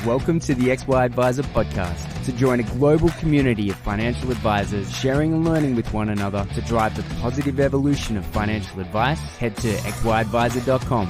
Welcome to the XY Advisor podcast. To join a global community of financial advisors sharing and learning with one another to drive the positive evolution of financial advice, head to xyadvisor.com.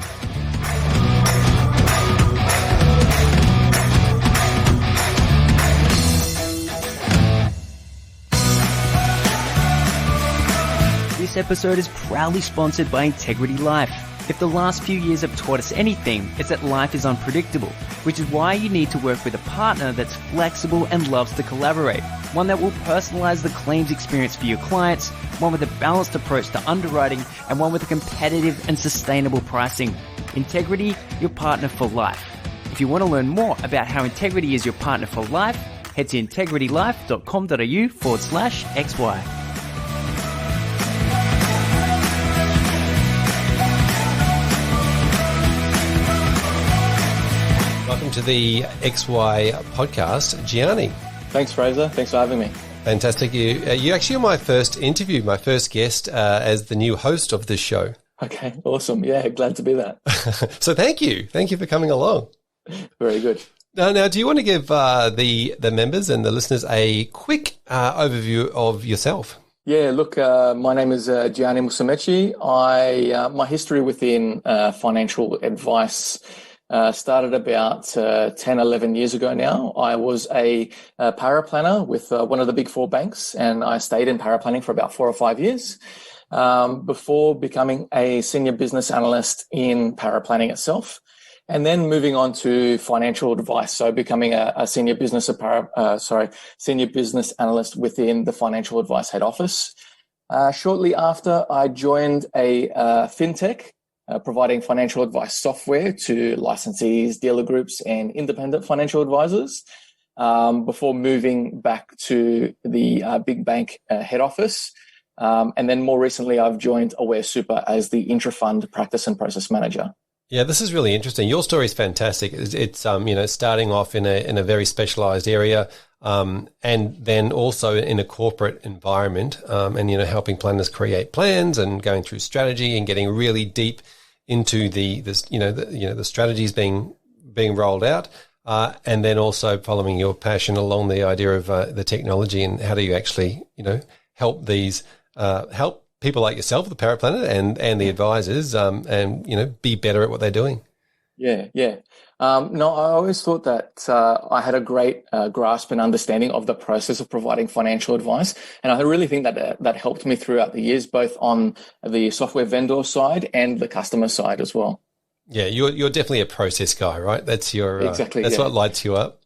This episode is proudly sponsored by Integrity Life. If the last few years have taught us anything, it's that life is unpredictable, which is why you need to work with a partner that's flexible and loves to collaborate. One that will personalize the claims experience for your clients, one with a balanced approach to underwriting, and one with a competitive and sustainable pricing. Integrity, your partner for life. If you want to learn more about how Integrity is your partner for life, head to integritylife.com.au/XY. Welcome to the XY podcast, Gianni. Thanks, Fraser. Thanks for having me. Fantastic. You actually are my first interview, my first guest as the new host of this show. Okay, awesome. Yeah, glad to be that. So thank you. Thank you for coming along. Very good. Now, do you want to give the members and the listeners a quick overview of yourself? Yeah, look, my name is Gianni Musumeci. My history within financial advice started about 10, 11 years ago now. I was a paraplanner with one of the big four banks, and I stayed in paraplanning for about 4 or 5 years before becoming a senior business analyst in paraplanning itself, and then moving on to financial advice. So becoming a senior business analyst within the financial advice head office. Shortly after, I joined a fintech, providing financial advice software to licensees, dealer groups, and independent financial advisors, before moving back to the big bank head office. And then more recently, I've joined Aware Super as the Intrafund practice and process manager. Yeah, this is really interesting. Your story is fantastic. It's starting off in a very specialized area, and then also in a corporate environment, and helping planners create plans and going through strategy and getting really deep into the strategies being rolled out, and then also following your passion along the idea of the technology and how do you actually help these help people like yourself, the paraplanner, and the advisors, and be better at what they're doing. Yeah. No, I always thought that I had a great grasp and understanding of the process of providing financial advice. And I really think that helped me throughout the years, both on the software vendor side and the customer side as well. Yeah, you're definitely a process guy, right? That's your exactly. That's what lights you up.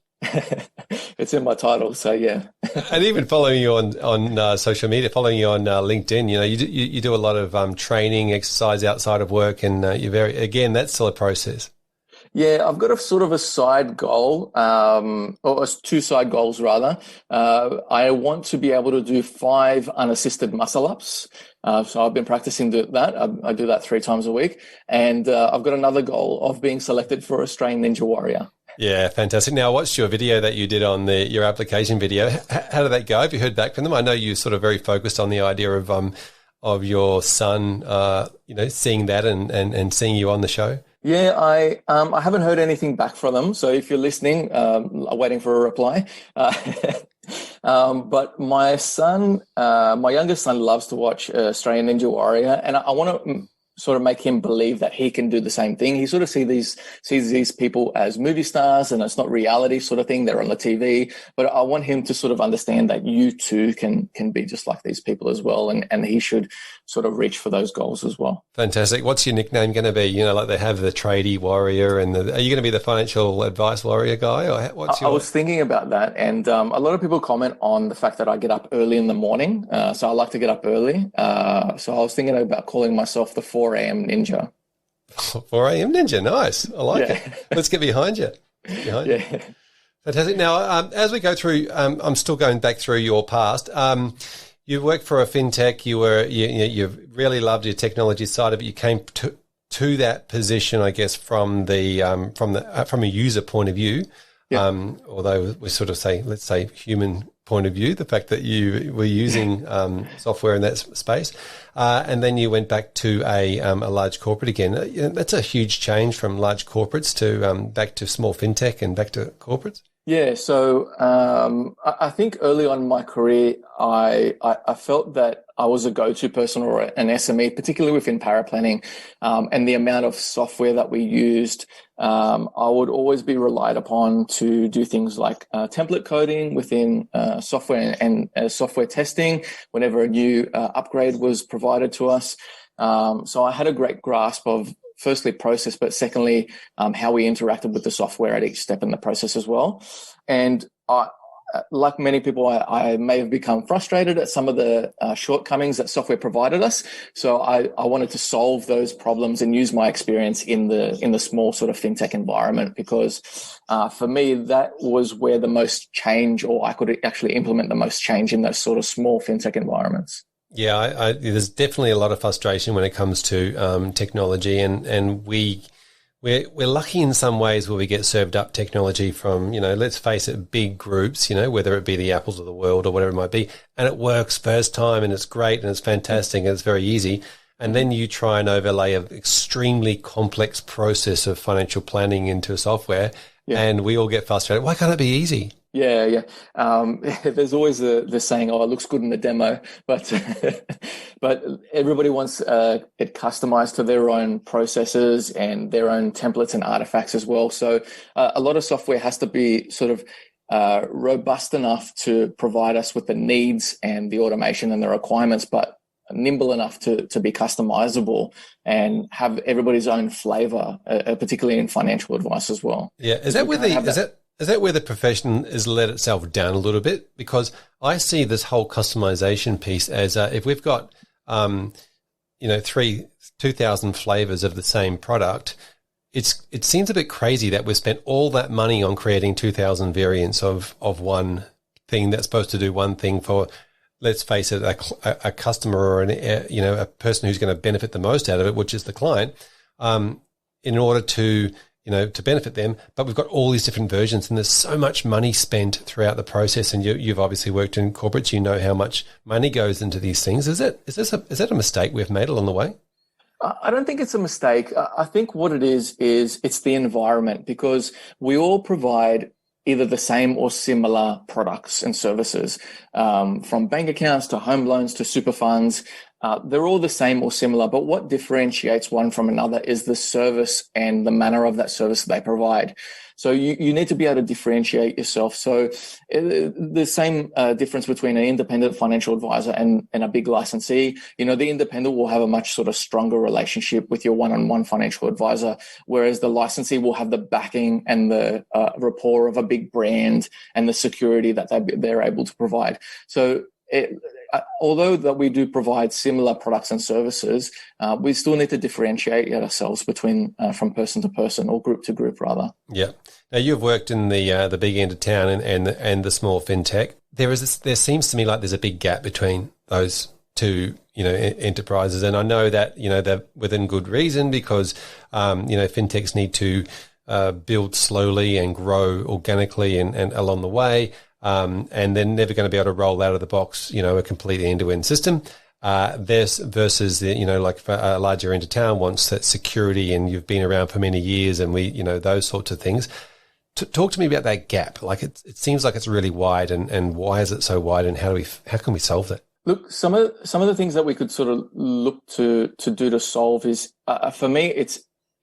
It's in my title, so yeah. And even following you on social media, following you on LinkedIn, you do a lot of training, exercise outside of work, and that's still a process. Yeah, I've got a sort of a side goal, or 2 side goals rather. I want to be able to do 5 unassisted muscle ups. So I've been practicing that. I do that 3 times a week. And I've got another goal of being selected for Australian Ninja Warrior. Yeah, fantastic. Now, I watched your video that you did on your application video. How did that go? Have you heard back from them? I know you're sort of very focused on the idea of your son, seeing that and seeing you on the show. Yeah, I haven't heard anything back from them. So if you're listening, I'm waiting for a reply. But my youngest son loves to watch Australian Ninja Warrior, and I want to sort of make him believe that he can do the same thing. He sort of sees these people as movie stars, and it's not reality sort of thing. They're on the TV, but I want him to sort of understand that you too can be just like these people as well, and he should sort of reach for those goals as well. Fantastic. What's your nickname going to be? Like they have the tradie warrior, and are you going to be the financial advice warrior guy? Or I was thinking about that, and a lot of people comment on the fact that I get up early in the morning. So I like to get up early. So I was thinking about calling myself the 4 a.m. ninja. 4 a.m. ninja. Nice. I like it. Let's get behind you. Yeah. Fantastic. Now, as we go through, I'm still going back through your past. You worked for a fintech. You really loved your technology side of it. You came to that position, I guess, from a user point of view. Although we sort of say, let's say, human point of view, the fact that you were using software in that space, and then you went back to a large corporate again. That's a huge change from large corporates to back to small fintech and back to corporates. Yeah, so I think early on in my career, I felt that I was a go-to person or an SME, particularly within paraplanning, and the amount of software that we used. I would always be relied upon to do things like template coding within software and software testing whenever a new upgrade was provided to us. So I had a great grasp of firstly process, but secondly, how we interacted with the software at each step in the process as well. And like many people, I may have become frustrated at some of the shortcomings that software provided us. So I wanted to solve those problems and use my experience in the small sort of fintech environment, because for me, that was where the most change, or I could actually implement the most change in those sort of small fintech environments. Yeah, there's definitely a lot of frustration when it comes to technology, and we're lucky in some ways where we get served up technology from, let's face it, big groups, whether it be the Apples of the world or whatever it might be, and it works first time and it's great and it's fantastic and it's very easy. And then you try and overlay an extremely complex process of financial planning into software, and we all get frustrated. Why can't it be easy? Yeah. There's always the saying, "Oh, it looks good in the demo," but but everybody wants it customized to their own processes and their own templates and artifacts as well. So a lot of software has to be sort of robust enough to provide us with the needs and the automation and the requirements, but nimble enough to be customizable and have everybody's own flavor, particularly in financial advice as well. Yeah, is that where the profession has let itself down a little bit? Because I see this whole customization piece as if we've got 2,000 flavors of the same product, it seems a bit crazy that we've spent all that money on creating 2,000 variants of one thing that's supposed to do one thing for, let's face it, a customer or a person who's going to benefit the most out of it, which is the client, in order to benefit them. But we've got all these different versions, and there's so much money spent throughout the process. And you've obviously worked in corporates, you know how much money goes into these things. Is that a mistake we've made along the way? I don't think it's a mistake. I think what it is it's the environment, because we all provide either the same or similar products and services, from bank accounts to home loans to super funds. They're all the same or similar, but what differentiates one from another is the service and the manner of that service they provide. So you need to be able to differentiate yourself. So the same difference between an independent financial advisor and a big licensee, the independent will have a much sort of stronger relationship with your one-on-one financial advisor, whereas the licensee will have the backing and the rapport of a big brand and the security that they're able to provide. So although that we do provide similar products and services, we still need to differentiate ourselves from person to person, or group to group rather. Yeah. Now you've worked in the big end of town and the small fintech. There seems to me like there's a big gap between those two enterprises, and I know that they're within good reason, because fintechs need to build slowly and grow organically and along the way. And they're never going to be able to roll out of the box, a complete end-to-end system. Versus like a larger end of town wants that security, and you've been around for many years, and those sorts of things. Talk to me about that gap. Like it seems like it's really wide, and why is it so wide, and how can we solve that? Look, some of the things that we could sort of look to do to solve is, for me, it's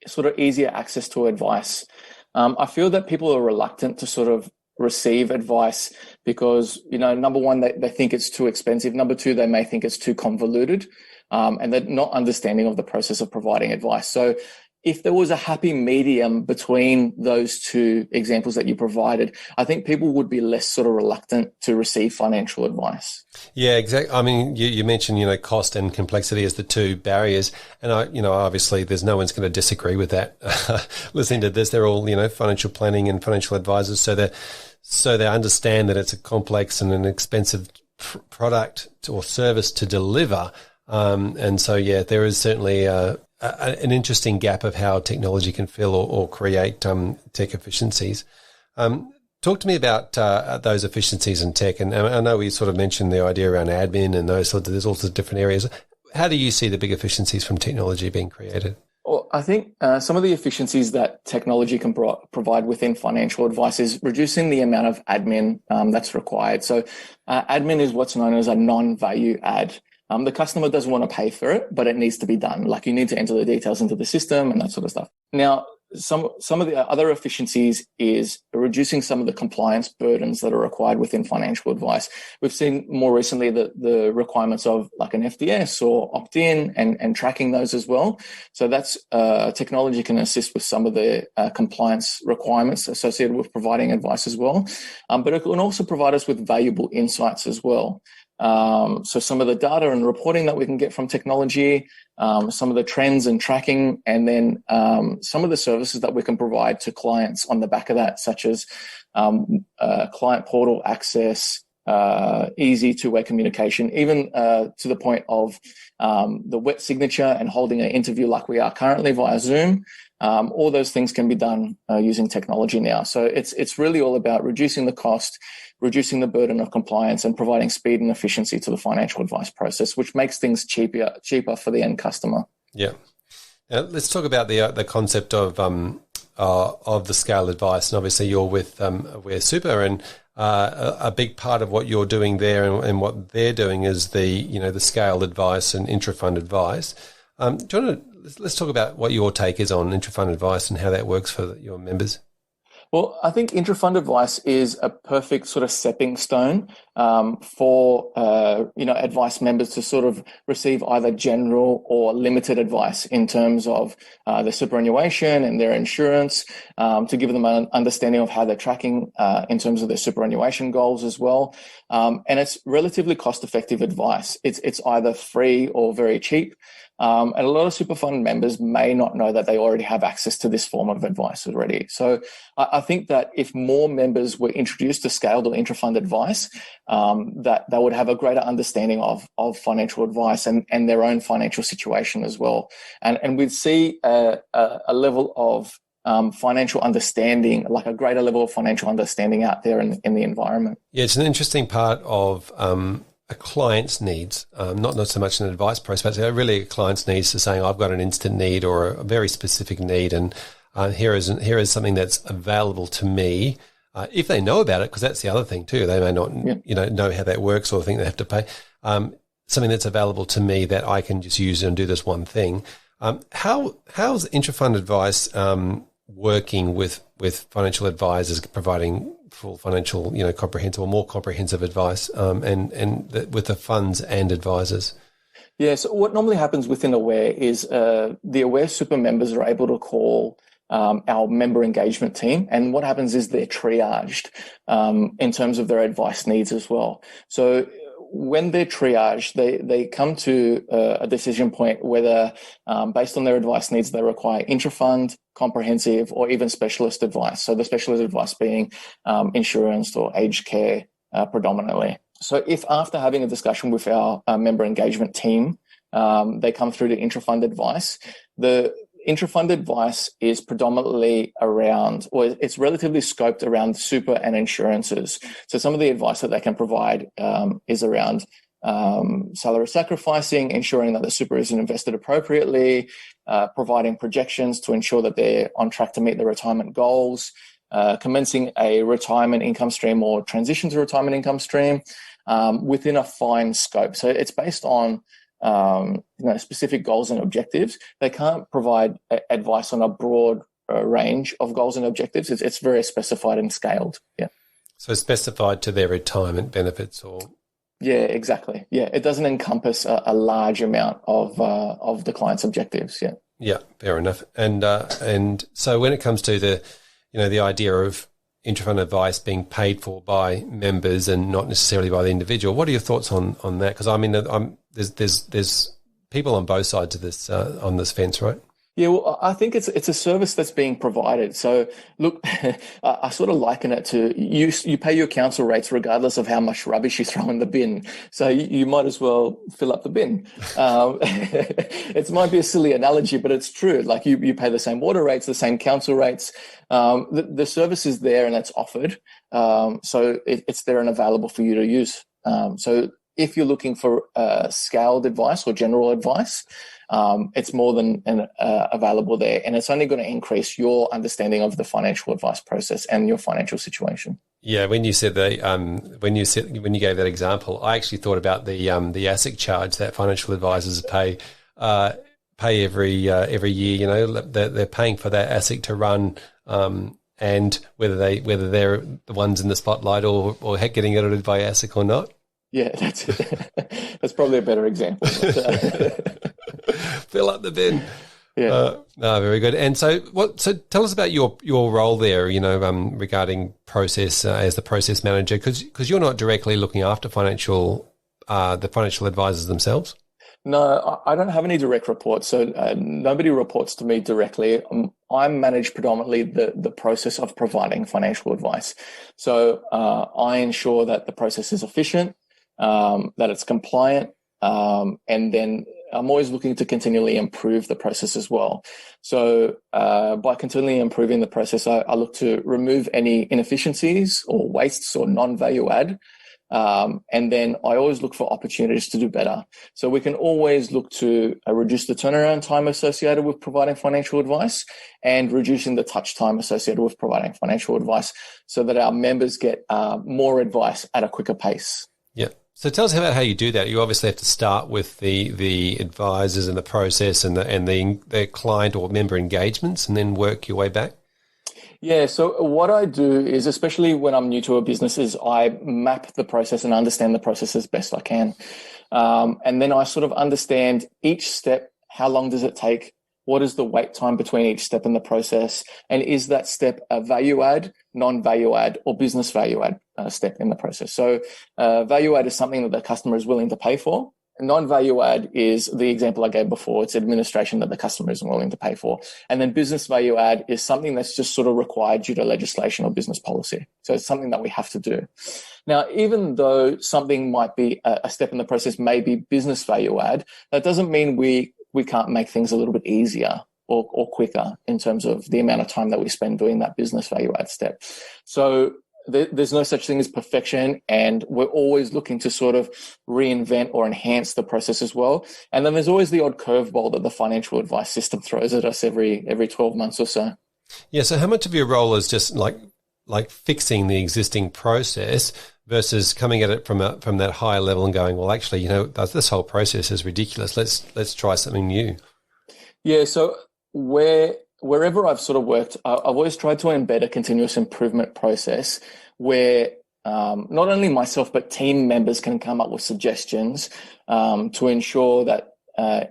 sort of easier access to advice. I feel that people are reluctant to sort of receive advice because, number one, they think it's too expensive. Number two, they may think it's too convoluted, and they're not understanding of the process of providing advice. So if there was a happy medium between those two examples that you provided, I think people would be less sort of reluctant to receive financial advice. Yeah, exactly. I mean, you mentioned, cost and complexity as the two barriers. And obviously there's no one's going to disagree with that. Listening to this, they're all, financial planning and financial advisors. So they understand that it's a complex and an expensive product or service to deliver. And so, there is certainly an interesting gap of how technology can fill or create tech efficiencies. Talk to me about those efficiencies in tech. And I know we sort of mentioned the idea around admin and those sorts of, there's all sorts of different areas. How do you see the big efficiencies from technology being created? Well, I think some of the efficiencies that technology can provide within financial advice is reducing the amount of admin that's required. So admin is what's known as a non-value add. The customer doesn't want to pay for it, but it needs to be done. Like you need to enter the details into the system and that sort of stuff. Now, some of the other efficiencies is reducing some of the compliance burdens that are required within financial advice. We've seen more recently the requirements of like an FDS or opt-in and tracking those as well. So that's technology can assist with some of the compliance requirements associated with providing advice as well. But it can also provide us with valuable insights as well. So some of the data and reporting that we can get from technology, some of the trends and tracking, and then some of the services that we can provide to clients on the back of that, such as client portal access, easy two-way communication, even to the point of the wet signature and holding an interview like we are currently via Zoom. All those things can be done using technology now. So it's really all about reducing the cost, reducing the burden of compliance, and providing speed and efficiency to the financial advice process, which makes things cheaper for the end customer. Yeah. Now, let's talk about the concept of the scale advice. And obviously, you're with Aware Super, and a big part of what you're doing there and what they're doing is the scaled advice and intrafund advice. Do you want to, let's talk about what your take is on intrafund advice and how that works for your members. Well, I think Intrafund Advice is a perfect sort of stepping stone for advice members to sort of receive either general or limited advice in terms of their superannuation and their insurance, to give them an understanding of how they're tracking in terms of their superannuation goals as well. And it's relatively cost-effective advice. It's either free or very cheap. And a lot of super fund members may not know that they already have access to this form of advice already. So I think that if more members were introduced to scaled or intrafund advice, that they would have a greater understanding of financial advice and their own financial situation as well. And we'd see a level of financial understanding, like a greater level of financial understanding out there in the environment. Yeah, it's an interesting part of a client's needs, not so much an advice process, but really a client's needs to saying, I've got an instant need or a very specific need, and here is something that's available to me. If they know about it, because that's the other thing too, they may not know how that works or think they have to pay. Something that's available to me that I can just use and do this one thing. How's intrafund advice working with financial advisors providing full financial, comprehensive or more comprehensive advice, with the funds and advisors? Yeah, so what normally happens within Aware is the Aware Super members are able to call our member engagement team, and what happens is they're triaged in terms of their advice needs as well. So when they're triaged, they come to a decision point whether, based on their advice needs, they require intrafund, comprehensive, or even specialist advice. So the specialist advice being insurance or aged care predominantly. So if after having a discussion with our member engagement team, they come through to intrafund advice, the intrafund advice is predominantly around, or it's relatively scoped around super and insurances. So some of the advice that they can provide is around salary sacrificing, ensuring that the super is invested appropriately, providing projections to ensure that they're on track to meet their retirement goals, commencing a retirement income stream or transition to retirement income stream within a fine scope. So it's based on specific goals and objectives. They can't provide advice on a broad range of goals and objectives. It's very specified and scaled. Yeah. So specified to their retirement benefits, or? Yeah, exactly. Yeah, it doesn't encompass a large amount of the client's objectives. Yeah. Yeah, fair enough. And so when it comes to the idea of intrafund advice being paid for by members and not necessarily by the individual, what are your thoughts on that? Because I mean, there's people on both sides of this on this fence, right? Yeah, well, I think it's a service that's being provided. So look, I sort of liken it to you pay your council rates regardless of how much rubbish you throw in the bin. So you might as well fill up the bin. It might be a silly analogy, but it's true. Like you pay the same water rates, the same council rates. The service is there and it's offered. So it's there and available for you to use. So if you're looking for scaled advice or general advice, it's more than available there, and it's only going to increase your understanding of the financial advice process and your financial situation. Yeah, when you said when you gave that example, I actually thought about the ASIC charge that financial advisors pay every year. You know, they're paying for that ASIC to run, and whether they're the ones in the spotlight or getting audited by ASIC or not. Yeah, that's it. That's probably a better example. Fill up the bin. Yeah. No, very good. And so tell us about your role there, you know, regarding process as the process manager, because you're not directly looking after the financial advisors themselves. No, I don't have any direct reports. So nobody reports to me directly. I manage predominantly the process of providing financial advice. So I ensure that the process is efficient, that it's compliant, and then I'm always looking to continually improve the process as well. So by continually improving the process, I look to remove any inefficiencies or wastes or non-value add. And then I always look for opportunities to do better. So we can always look to reduce the turnaround time associated with providing financial advice and reducing the touch time associated with providing financial advice so that our members get more advice at a quicker pace. Yeah. So tell us about how you do that. You obviously have to start with the advisors and the process and the client or member engagements and then work your way back. Yeah, so what I do is, especially when I'm new to a business, is I map the process and understand the process as best I can. And then I sort of understand each step, how long does it take, what is the wait time between each step in the process, and is that step a value add, non-value add, or business value add step in the process. So value add is something that the customer is willing to pay for. Non-value add is the example I gave before. It's administration that the customer isn't willing to pay for. And then business value add is something that's just sort of required due to legislation or business policy. So it's something that we have to do. Now, even though something might be a step in the process, may be business value add, that doesn't mean we can't make things a little bit easier or quicker in terms of the amount of time that we spend doing that business value add step. So there's no such thing as perfection, and we're always looking to sort of reinvent or enhance the process as well. And then there's always the odd curveball that the financial advice system throws at us every 12 months or so. Yeah. So how much of your role is just like fixing the existing process versus coming at it from that higher level and going, well, actually, you know, this whole process is ridiculous. Let's try something new. Yeah. So wherever I've sort of worked, I've always tried to embed a continuous improvement process where not only myself, but team members can come up with suggestions to ensure that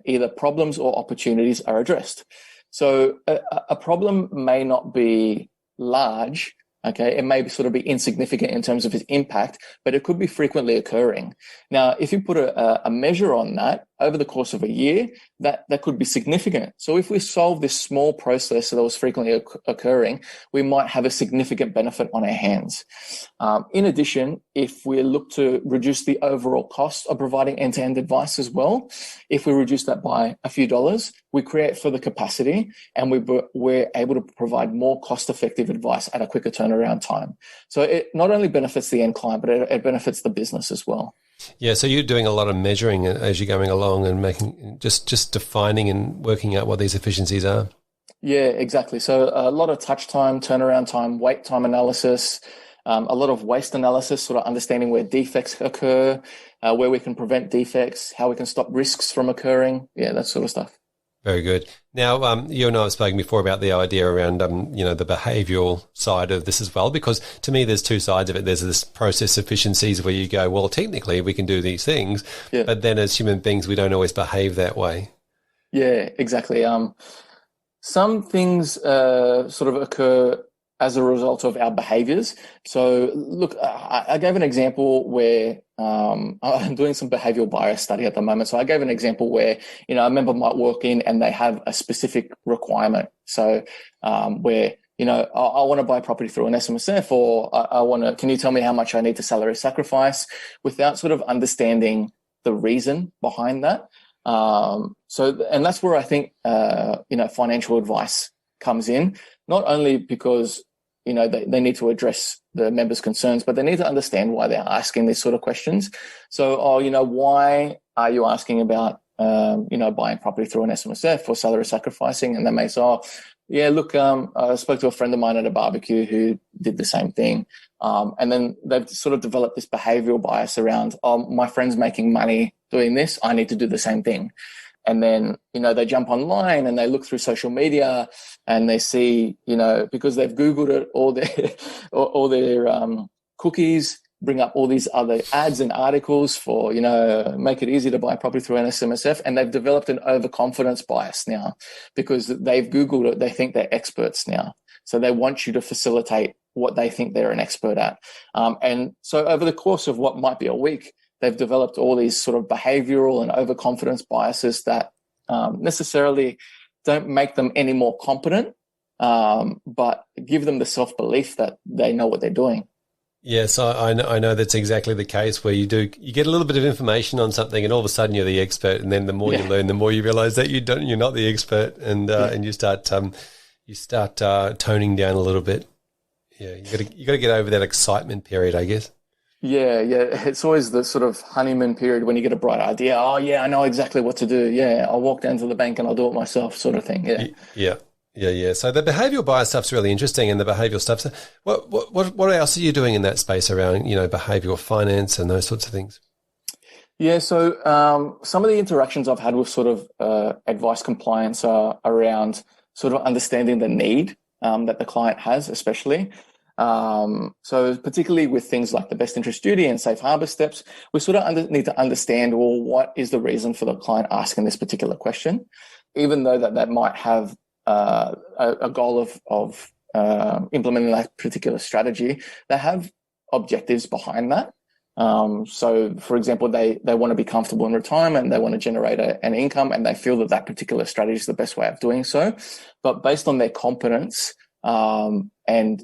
either problems or opportunities are addressed. So a problem may not be large. Okay, it may sort of be insignificant in terms of its impact, but it could be frequently occurring. Now, if you put a measure on that over the course of a year, that could be significant. So if we solve this small process that was frequently occurring, we might have a significant benefit on our hands. In addition, if we look to reduce the overall cost of providing end-to-end advice as well, if we reduce that by a few dollars, we create further capacity and we're able to provide more cost-effective advice at a quicker turnaround time. So it not only benefits the end client, but it benefits the business as well. Yeah, so you're doing a lot of measuring as you're going along and making just defining and working out what these efficiencies are. Yeah, exactly. So a lot of touch time, turnaround time, wait time analysis, a lot of waste analysis, sort of understanding where defects occur, where we can prevent defects, how we can stop risks from occurring. Yeah, that sort of stuff. Very good. Now, you and I have spoken before about the idea around, the behavioural side of this as well, because to me, there's two sides of it. There's this process efficiencies where you go, well, technically we can do these things, yeah, but then as human beings, we don't always behave that way. Yeah, exactly. Some things sort of occur as a result of our behaviours. So look, I gave an example where I'm doing some behavioural bias study at the moment. So I gave an example where, a member might walk in and they have a specific requirement. So where, I want to buy property through an SMSF, or can you tell me how much I need to salary sacrifice, without sort of understanding the reason behind that. And that's where I think, financial advice comes in, not only because, they need to address the members' concerns, but they need to understand why they're asking these sort of questions. So, why are you asking about, buying property through an SMSF or salary sacrificing? And they may say, yeah, look, I spoke to a friend of mine at a barbecue who did the same thing. And then they've sort of developed this behavioural bias around, my friend's making money doing this, I need to do the same thing. And then, they jump online and they look through social media and they see, because they've Googled it, all their cookies bring up all these other ads and articles for, make it easy to buy property through an SMSF. And they've developed an overconfidence bias now because they've Googled it. They think they're experts now. So they want you to facilitate what they think they're an expert at. And so over the course of what might be a week, they've developed all these sort of behavioral and overconfidence biases that necessarily don't make them any more competent, but give them the self-belief that they know what they're doing. Yes, I know that's exactly the case, where you get a little bit of information on something and all of a sudden you're the expert, and then the more you learn, the more you realize that you're not the expert, and you start toning down a little bit. Yeah, you got to get over that excitement period, I guess. Yeah. It's always the sort of honeymoon period when you get a bright idea. Oh, yeah, I know exactly what to do. Yeah, I'll walk down to the bank and I'll do it myself, sort of thing. Yeah. So the behavioural bias stuff's really interesting, and the behavioural stuff. So what else are you doing in that space around, behavioural finance and those sorts of things? Yeah. So some of the interactions I've had with sort of advice compliance are around sort of understanding the need that the client has, especially. So particularly with things like the best interest duty and safe harbour steps, we sort of need to understand, well, what is the reason for the client asking this particular question, even though that might have a goal of implementing that particular strategy. They have objectives behind that. So, for example, they want to be comfortable in retirement, they want to generate an income, and they feel that particular strategy is the best way of doing so. But based on their competence and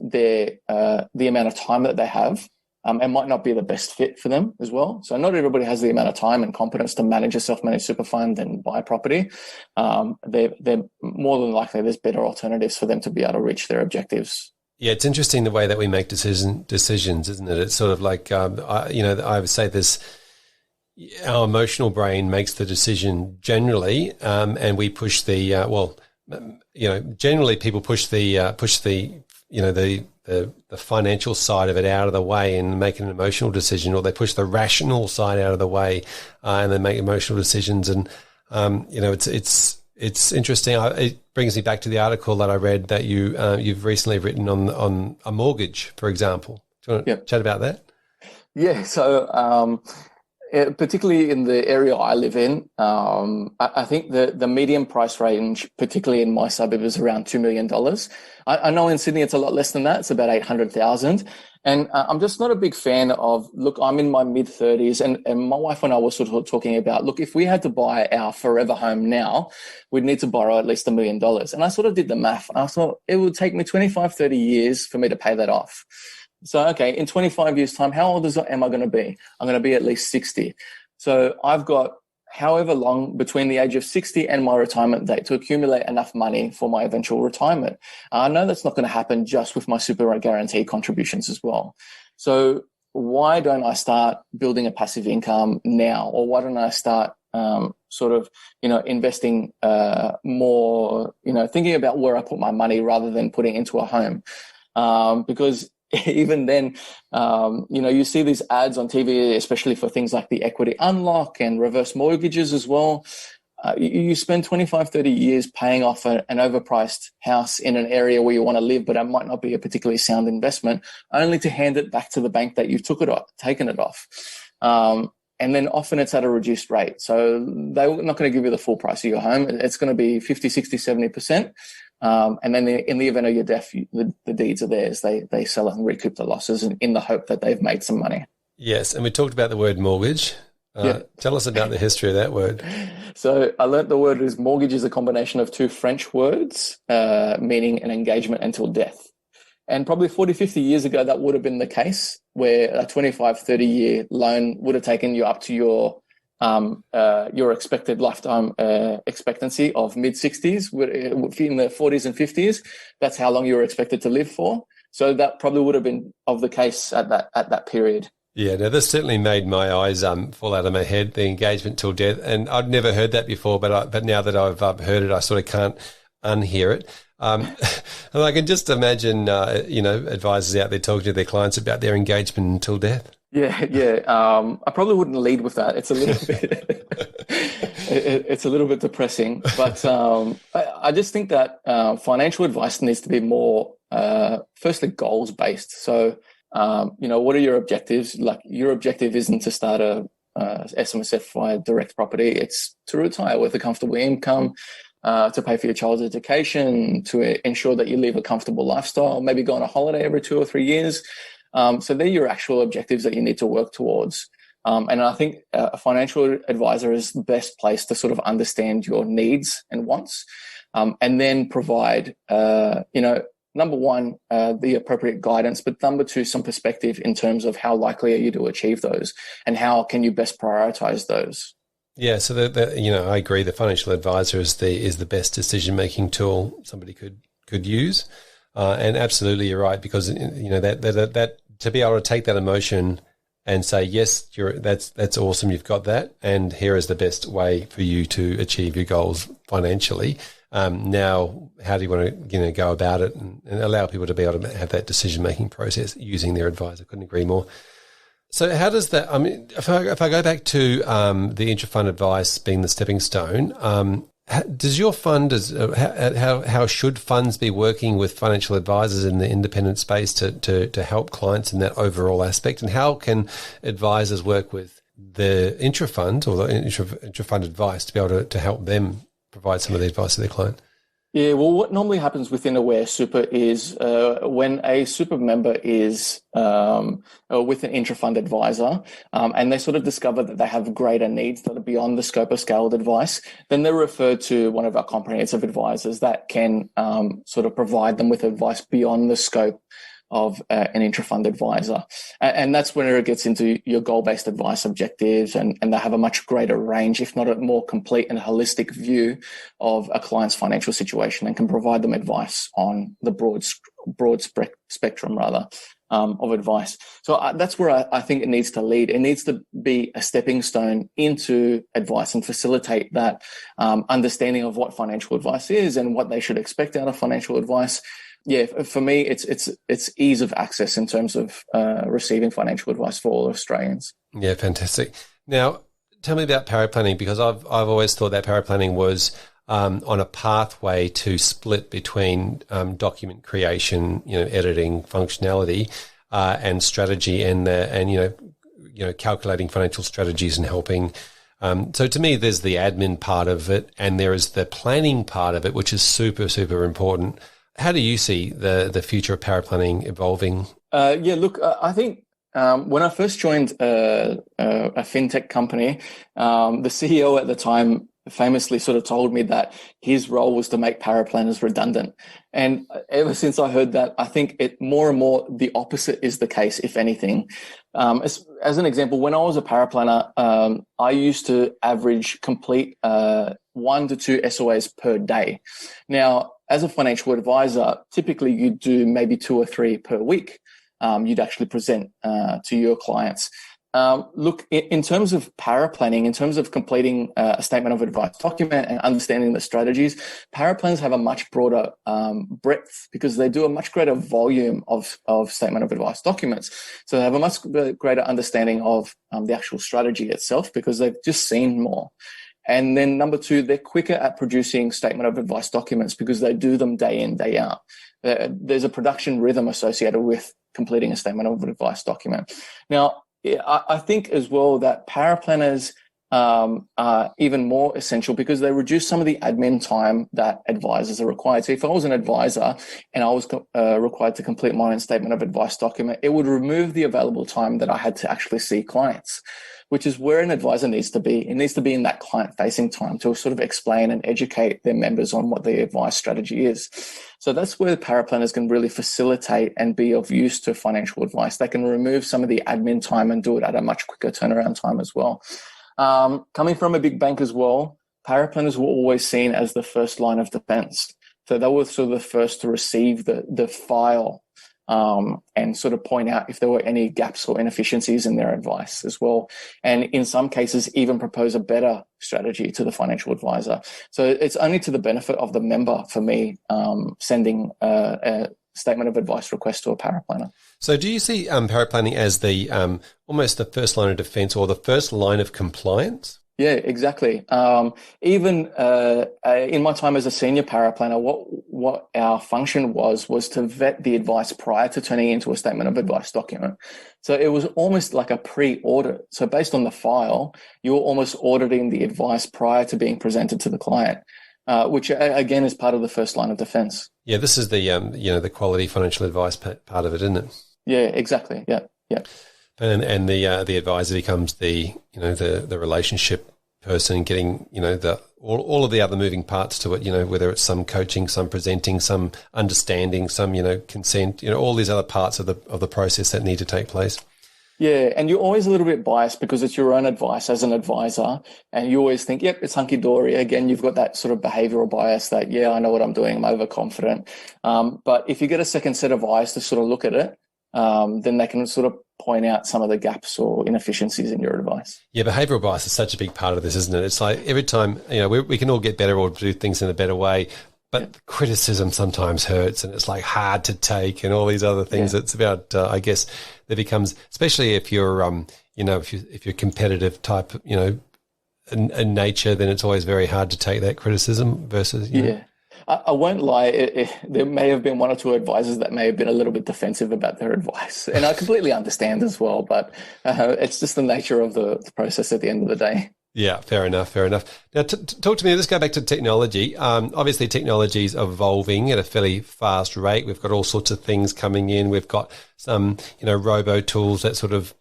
their the amount of time that they have, it might not be the best fit for them as well. So not everybody has the amount of time and competence to manage a self-managed super fund and buy property. They're more than likely there's better alternatives for them to be able to reach their objectives. Yeah, it's interesting the way that we make decisions, isn't it? It's sort of like, I would say this, our emotional brain makes the decision generally, and we push generally people push the financial side of it out of the way and make an emotional decision, or they push the rational side out of the way and then make emotional decisions. And, it's interesting. It brings me back to the article that I read that you've recently written on a mortgage, for example. Do you want to chat about that? Yeah. So, particularly in the area I live in, I think the median price range, particularly in my suburb, is around $2 million. I know in Sydney it's a lot less than that. It's about 800,000. And I'm just not a big fan of, look, I'm in my mid-30s, and my wife and I were sort of talking about, look, if we had to buy our forever home now, we'd need to borrow at least $1 million. And I sort of did the math. I thought it would take me 25, 30 years for me to pay that off. So, okay, in 25 years' time, how old am I going to be? I'm going to be at least 60. So I've got however long between the age of 60 and my retirement date to accumulate enough money for my eventual retirement. I know that's not going to happen just with my super guarantee contributions as well. So why don't I start building a passive income now? Or why don't I start investing more, thinking about where I put my money rather than putting into a home? Because even then, you see these ads on TV, especially for things like the equity unlock and reverse mortgages as well. You spend 25, 30 years paying off an overpriced house in an area where you want to live, but it might not be a particularly sound investment, only to hand it back to the bank that you've taken it off. And then often it's at a reduced rate. So they're not going to give you the full price of your home. It's going to be 50, 60, 70%. And then in the event of your death, the deeds are theirs. They sell it and recoup the losses in the hope that they've made some money. Yes, and we talked about the word mortgage. Tell us about the history of that word. So I learnt the word is mortgage is a combination of two French words, meaning an engagement until death. And probably 40, 50 years ago, that would have been the case, where a 25, 30-year loan would have taken you up to your expected lifetime expectancy of mid-60s. In the 40s and 50s, that's how long you were expected to live for. So that probably would have been of the case at that period. Yeah, now this certainly made my eyes fall out of my head, the engagement till death. And I'd never heard that before, but now that I've heard it, I sort of can't unhear it. And I can just imagine, advisors out there talking to their clients about their engagement until death. Yeah. I probably wouldn't lead with that. It's a little bit, it's a little bit depressing. But I just think that financial advice needs to be more, firstly, goals based. So, what are your objectives? Like, your objective isn't to start a SMSF direct property. It's to retire with a comfortable income, to pay for your child's education, to ensure that you live a comfortable lifestyle, maybe go on a holiday every 2 or 3 years. So they're your actual objectives that you need to work towards. And I think a financial advisor is the best place to sort of understand your needs and wants, and then provide, number one, the appropriate guidance, but number two, some perspective in terms of how likely are you to achieve those and how can you best prioritize those. Yeah, so I agree. The financial advisor is the best decision-making tool somebody could use, and absolutely you're right, because that to be able to take that emotion and say, yes, that's awesome, you've got that, and here is the best way for you to achieve your goals financially. Now, how do you want to go about it and allow people to be able to have that decision-making process using their advisor? Couldn't agree more. So how does that, if I go back to the Intrafund Advice being the stepping stone, does your fund, how should funds be working with financial advisors in the independent space to help clients in that overall aspect? And how can advisors work with the Intrafund or the Intrafund Advice to be able to help them provide some of the advice to their client? Yeah, well, what normally happens within Aware Super is when a super member is with an intrafund advisor and they sort of discover that they have greater needs that are beyond the scope of scaled advice, then they're referred to one of our comprehensive advisors that can sort of provide them with advice beyond the scope of an intrafund advisor. And that's when it gets into your goal-based advice objectives, and they have a much greater range, if not a more complete and holistic view of a client's financial situation, and can provide them advice on the broad spectrum of advice. So that's where I think it needs to lead. It needs to be a stepping stone into advice and facilitate that understanding of what financial advice is and what they should expect out of financial advice. Yeah, for me, it's ease of access in terms of receiving financial advice for all Australians. Yeah, fantastic. Now, tell me about paraplanning, because I've always thought that paraplanning was on a pathway to split between document creation, editing functionality, and strategy, and calculating financial strategies and helping. So to me, there's the admin part of it, and there is the planning part of it, which is super, super important. How do you see the future of paraplanning evolving? I think when I first joined a fintech company, the CEO at the time famously sort of told me that his role was to make paraplanners redundant. And ever since I heard that, I think it more and more the opposite is the case, if anything. As an example, when I was a paraplanner, I used to average complete 1 to 2 SOAs per day. Now, as a financial advisor, typically you do maybe 2 or 3 per week. You'd actually present to your clients. Look, in terms of paraplanning, in terms of completing a statement of advice document and understanding the strategies, paraplans have a much broader breadth because they do a much greater volume of statement of advice documents. So they have a much greater understanding of the actual strategy itself because they've just seen more. And then number 2, they're quicker at producing statement of advice documents because they do them day in, day out. There's a production rhythm associated with completing a statement of advice document. Now, I think as well that paraplanners are even more essential because they reduce some of the admin time that advisors are required. So if I was an advisor and I was required to complete my own statement of advice document, it would remove the available time that I had to actually see clients, which is where an advisor needs to be. It needs to be in that client-facing time to sort of explain and educate their members on what the advice strategy is. So that's where paraplanners can really facilitate and be of use to financial advice. They can remove some of the admin time and do it at a much quicker turnaround time as well. Coming from a big bank as well, paraplanners were always seen as the first line of defense. So they were sort of the first to receive the file and sort of point out if there were any gaps or inefficiencies in their advice as well. And in some cases, even propose a better strategy to the financial advisor. So it's only to the benefit of the member for me sending a statement of advice request to a paraplanner. So do you see paraplanning as the almost the first line of defense or the first line of compliance? Yeah, exactly. Even in my time as a senior paraplanner, what our function was to vet the advice prior to turning into a statement of advice document. So it was almost like a pre-audit. So based on the file, you were almost auditing the advice prior to being presented to the client, which again is part of the first line of defense. Yeah, this is the the quality financial advice part of it, isn't it? Yeah, exactly. Yeah. And the advisor becomes the relationship person, getting all of the other moving parts to it. Whether it's some coaching, some presenting, some understanding, some consent. All these other parts of the process that need to take place. Yeah, and you're always a little bit biased because it's your own advice as an advisor, and you always think, yep, it's hunky-dory. Again, you've got that sort of behavioural bias that, yeah, I know what I'm doing, I'm overconfident. But if you get a second set of eyes to sort of look at it, then they can sort of point out some of the gaps or inefficiencies in your advice. Yeah, behavioural bias is such a big part of this, isn't it? It's like every time, we can all get better or do things in a better way, but criticism sometimes hurts and it's like hard to take and all these other things. Yeah. It's about, I guess, there becomes, especially if you're, if you're competitive type, in nature, then it's always very hard to take that criticism versus, Yeah. I won't lie, there may have been one or two advisors that may have been a little bit defensive about their advice. And I completely understand as well, but it's just the nature of the process at the end of the day. Yeah, fair enough. Now, talk to me, let's go back to technology. Obviously, technology is evolving at a fairly fast rate. We've got all sorts of things coming in. We've got some, robo tools that sort of,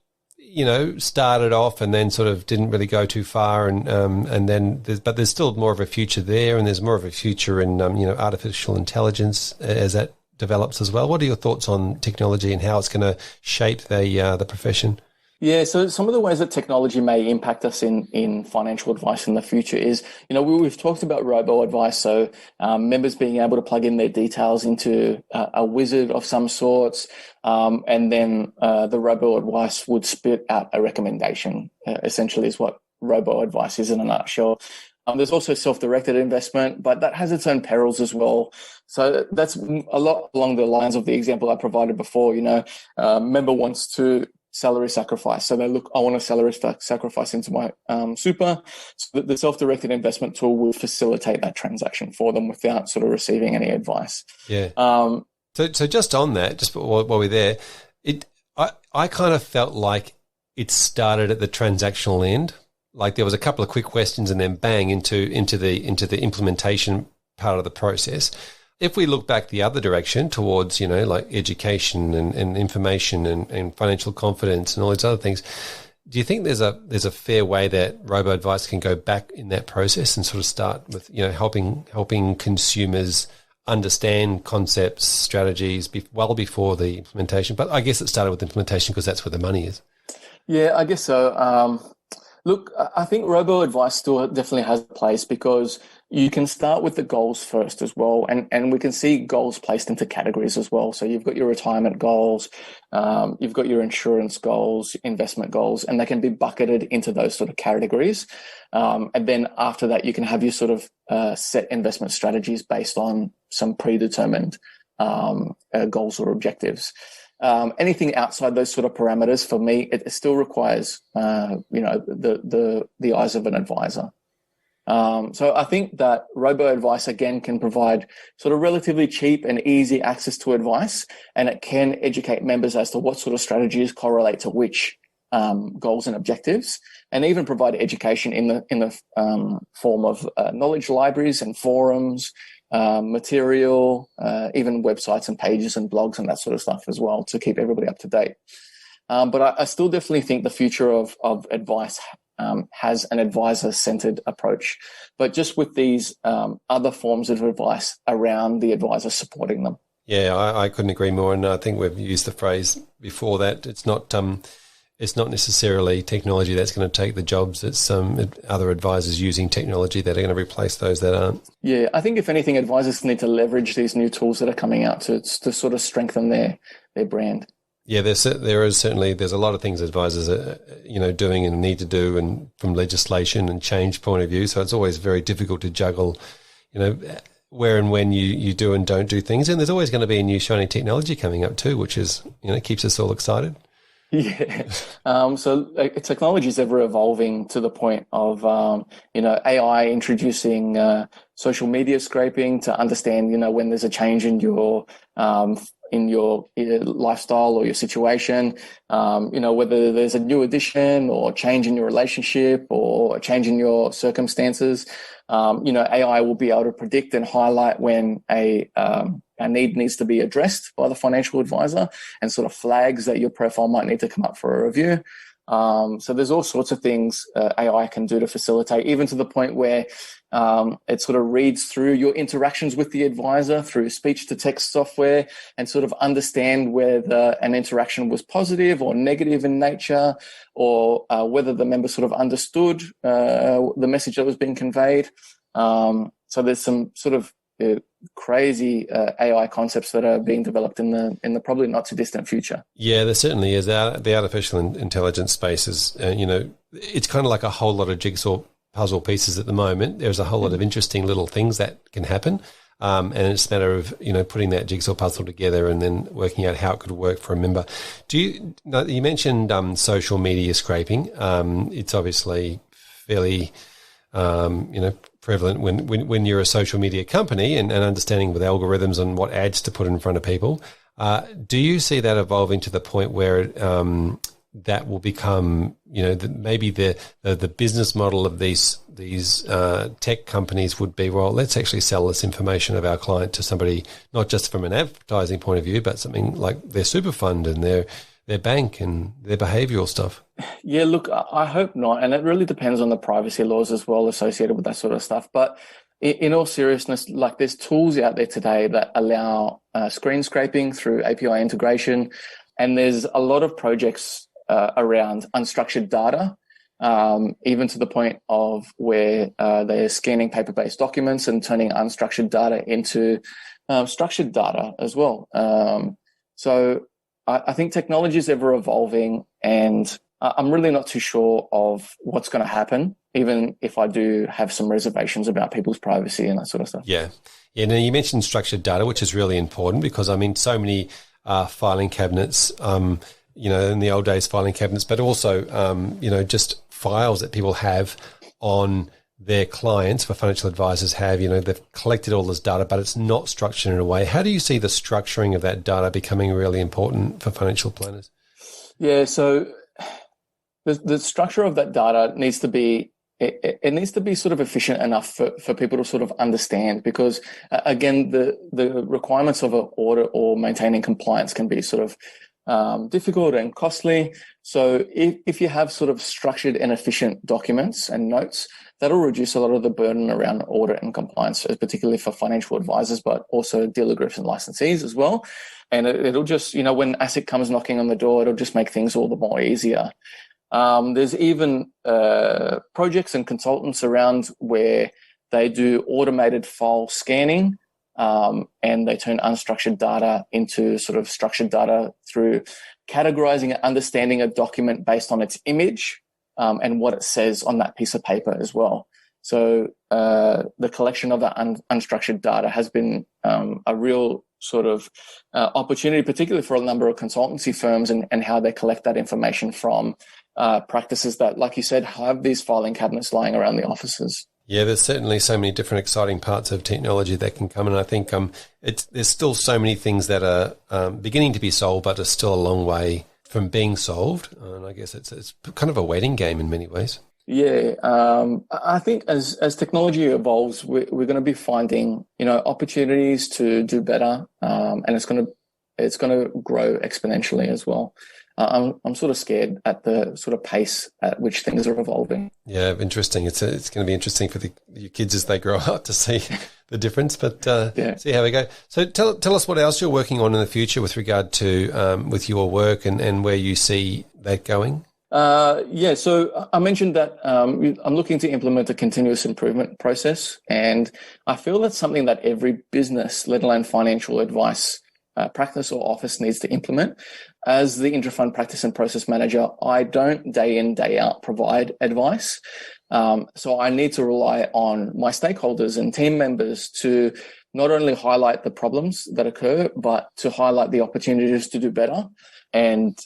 started off and then sort of didn't really go too far. And then there's still more of a future there, and there's more of a future in, artificial intelligence as that develops as well. What are your thoughts on technology and how it's going to shape the profession? Yeah, so some of the ways that technology may impact us in financial advice in the future is, we've talked about Roboadvice, so members being able to plug in their details into a wizard of some sorts, and then the Roboadvice would spit out a recommendation, essentially is what Roboadvice is in a nutshell. There's also self-directed investment, but that has its own perils as well. So that's a lot along the lines of the example I provided before. Member wants to salary sacrifice. So they look, I want a salary sacrifice into my super. So the self-directed investment tool will facilitate that transaction for them without sort of receiving any advice. Yeah. So just on that, just while we're there, I kind of felt like it started at the transactional end. Like there was a couple of quick questions and then bang into the implementation part of the process. If we look back the other direction towards, like education and information and financial confidence and all these other things, do you think there's a fair way that Roboadvice can go back in that process and sort of start with, helping consumers understand concepts, strategies well before the implementation? But I guess it started with implementation because that's where the money is. Yeah, I guess so. Look, I think Roboadvice still definitely has a place because you can start with the goals first as well. And we can see goals placed into categories as well. So you've got your retirement goals, you've got your insurance goals, investment goals, and they can be bucketed into those sort of categories. And then after that, you can have your sort of set investment strategies based on some predetermined goals or objectives. Anything outside those sort of parameters, for me, it still requires, the eyes of an advisor. So I think that Roboadvice, again, can provide sort of relatively cheap and easy access to advice, and it can educate members as to what sort of strategies correlate to which goals and objectives, and even provide education in the form of knowledge libraries and forums, material, even websites and pages and blogs and that sort of stuff as well to keep everybody up to date. But I still definitely think the future of advice has an advisor-centered approach, but just with these other forms of advice around the advisor supporting them. Yeah, I couldn't agree more, and I think we've used the phrase before that it's not necessarily technology that's going to take the jobs. It's other advisors using technology that are going to replace those that aren't. Yeah, I think if anything, advisors need to leverage these new tools that are coming out to sort of strengthen their brand. Yeah, there's a lot of things advisors are doing and need to do, and from legislation and change point of view. So it's always very difficult to juggle, where and when you do and don't do things. And there's always going to be a new shiny technology coming up too, which is keeps us all excited. Yeah. So technology is ever evolving to the point of, AI introducing social media scraping to understand, when there's a change in your lifestyle or your situation, whether there's a new addition or change in your relationship or a change in your circumstances. AI will be able to predict and highlight when a need needs to be addressed by the financial advisor and sort of flags that your profile might need to come up for a review. So there's all sorts of things AI can do to facilitate, even to the point where it sort of reads through your interactions with the advisor through speech-to-text software and sort of understand whether an interaction was positive or negative in nature, or whether the member sort of understood the message that was being conveyed. So there's some sort of crazy AI concepts that are being developed in the probably not too distant future. Yeah, there certainly is. The artificial intelligence space is, it's kind of like a whole lot of jigsaw puzzle pieces at the moment. There's a whole lot of interesting little things that can happen, and it's a matter of putting that jigsaw puzzle together and then working out how it could work for a member. You mentioned social media scraping? It's obviously fairly prevalent when you're a social media company and understanding with algorithms and what ads to put in front of people. Do you see that evolving to the point where that will become, maybe the business model of these tech companies would be, well, let's actually sell this information of our client to somebody, not just from an advertising point of view, but something like their super fund and their bank and their behavioural stuff? Yeah, look, I hope not. And it really depends on the privacy laws as well associated with that sort of stuff. But in all seriousness, like there's tools out there today that allow screen scraping through API integration. And there's a lot of projects around unstructured data, even to the point of where they're scanning paper-based documents and turning unstructured data into structured data as well. So I think technology is ever evolving, and I'm really not too sure of what's going to happen, even if I do have some reservations about people's privacy and that sort of stuff. Yeah. Now you mentioned structured data, which is really important because, so many filing cabinets, in the old days filing cabinets, but also, just files that people have on their clients, for financial advisors have, they've collected all this data, but it's not structured in a way. How do you see the structuring of that data becoming really important for financial planners? Yeah, so the structure of that data needs to be, it needs to be sort of efficient enough for people to sort of understand, because again, the requirements of an audit or maintaining compliance can be sort of difficult and costly. So if you have sort of structured and efficient documents and notes, that'll reduce a lot of the burden around audit and compliance, particularly for financial advisors, but also dealer groups and licensees as well. And it'll just, when ASIC comes knocking on the door, it'll just make things all the more easier. There's even projects and consultants around where they do automated file scanning, and they turn unstructured data into sort of structured data through categorizing and understanding a document based on its image and what it says on that piece of paper as well. So the collection of that unstructured data has been a real sort of opportunity, particularly for a number of consultancy firms and how they collect that information from practices that, like you said, have these filing cabinets lying around the offices. Yeah, there's certainly so many different exciting parts of technology that can come, and I think there's still so many things that are beginning to be solved, but are still a long way from being solved. And I guess it's kind of a waiting game in many ways. Yeah, I think as technology evolves, we're going to be finding, opportunities to do better, and it's going to grow exponentially as well. I'm sort of scared at the sort of pace at which things are evolving. Yeah, interesting. It's going to be interesting for your kids as they grow up to see the difference, but see how we go. So tell us what else you're working on in the future with regard to with your work and where you see that going. So I mentioned that I'm looking to implement a continuous improvement process, and I feel that's something that every business, let alone financial advice practice or office, needs to implement. As the Intrafund practice and process manager, I don't day in, day out provide advice. So I need to rely on my stakeholders and team members to not only highlight the problems that occur, but to highlight the opportunities to do better and,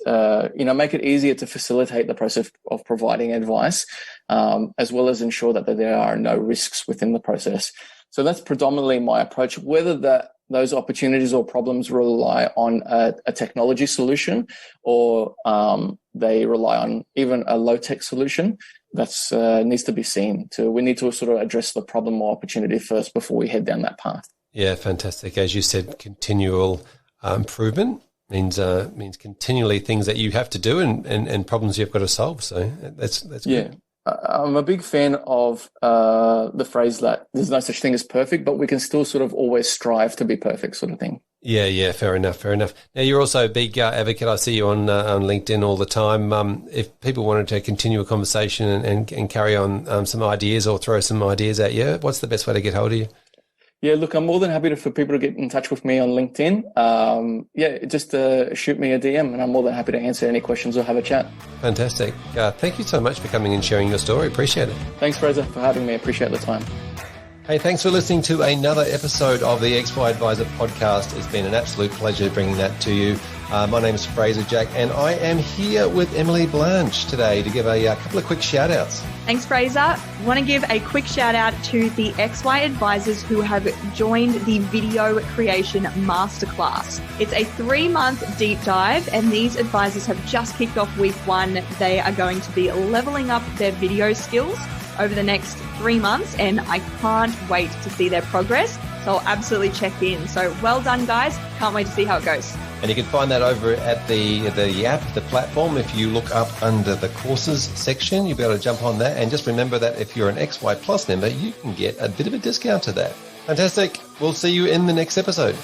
make it easier to facilitate the process of providing advice, as well as ensure that there are no risks within the process. So that's predominantly my approach, whether those opportunities or problems rely on a technology solution or they rely on even a low-tech solution. That's needs to be seen. We need to sort of address the problem or opportunity first before we head down that path. Yeah, fantastic. As you said, continual improvement means continually things that you have to do and problems you've got to solve. So that's good. I'm a big fan of the phrase that there's no such thing as perfect, but we can still sort of always strive to be perfect, sort of thing. Yeah, fair enough. Now, you're also a big advocate. I see you on LinkedIn all the time. If people wanted to continue a conversation and carry on some ideas or throw some ideas at you, what's the best way to get hold of you? Yeah, look, I'm more than happy for people to get in touch with me on LinkedIn. Just shoot me a DM and I'm more than happy to answer any questions or have a chat. Fantastic. Thank you so much for coming and sharing your story. Appreciate it. Thanks, Fraser, for having me. Appreciate the time. Hey, thanks for listening to another episode of the XY Advisor podcast. It's been an absolute pleasure bringing that to you. My name is Fraser Jack, and I am here with Emily Blanche today to give a couple of quick shout-outs. Thanks, Fraser. I want to give a quick shout-out to the XY Advisors who have joined the Video Creation Masterclass. It's a 3-month deep dive, and these advisors have just kicked off week 1. They are going to be leveling up their video skills over the next 3 months, and I can't wait to see their progress. So I'll absolutely check in. So well done, guys. Can't wait to see how it goes. And you can find that over at the app, the platform. If you look up under the courses section, you'll be able to jump on that. And just remember that if you're an XY Plus member, you can get a bit of a discount to that. Fantastic. We'll see you in the next episode.